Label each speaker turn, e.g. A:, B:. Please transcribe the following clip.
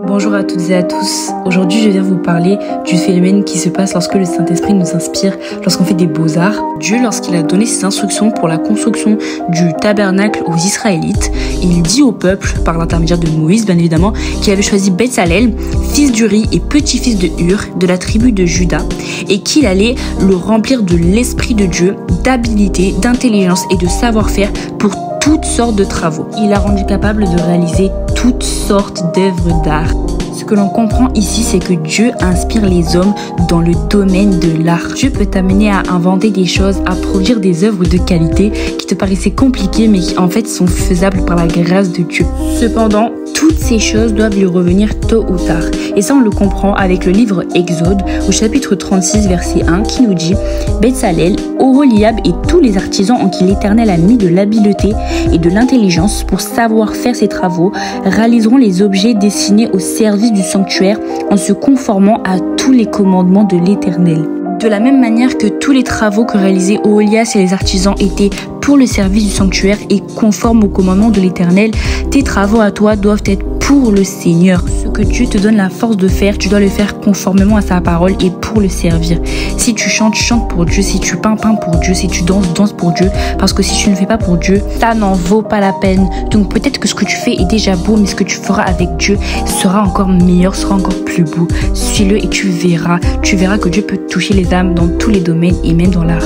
A: Bonjour à toutes et à tous. Aujourd'hui, je viens vous parler du phénomène qui se passe lorsque le Saint-Esprit nous inspire, lorsqu'on fait des beaux-arts. Dieu, lorsqu'il a donné ses instructions pour la construction du tabernacle aux Israélites, il dit au peuple, par l'intermédiaire de Moïse bien évidemment, qu'il avait choisi Betsalel, fils d'Uri et petit-fils de Hur, de la tribu de Juda, et qu'il allait le remplir de l'Esprit de Dieu, d'habilité, d'intelligence et de savoir-faire pour toutes sortes de travaux. Il l'a rendu capable de réaliser toutes sortes d'œuvres d'art. Ce que l'on comprend ici, c'est que Dieu inspire les hommes dans le domaine de l'art. Dieu peut t'amener à inventer des choses, à produire des œuvres de qualité qui te paraissaient compliquées, mais qui en fait sont faisables par la grâce de Dieu. Cependant, toutes ces choses doivent lui revenir tôt ou tard. Et ça, on le comprend avec le livre Exode, au chapitre 36, verset 1, qui nous dit « Betsalel, Oholiab et tous les artisans en qui l'Éternel a mis de l'habileté et de l'intelligence pour savoir faire ses travaux, réaliseront les objets destinés au service du sanctuaire en se conformant à tous les commandements de l'Éternel. » De la même manière que tous les travaux que réalisaient Oholiab et les artisans étaient pour le service du sanctuaire et conformes aux commandements de l'Éternel, tes travaux à toi doivent être pour le Seigneur. Ce que Dieu te donne la force de faire, tu dois le faire conformément à sa parole et pour le servir. Si tu chantes, chante pour Dieu. Si tu peins, peins pour Dieu. Si tu danses, danse pour Dieu. Parce que si tu ne fais pas pour Dieu, ça n'en vaut pas la peine. Donc peut-être que ce que tu fais est déjà beau, mais ce que tu feras avec Dieu sera encore meilleur, sera encore plus beau. Suis-le et tu verras. Tu verras que Dieu peut toucher les âmes dans tous les domaines et même dans l'art.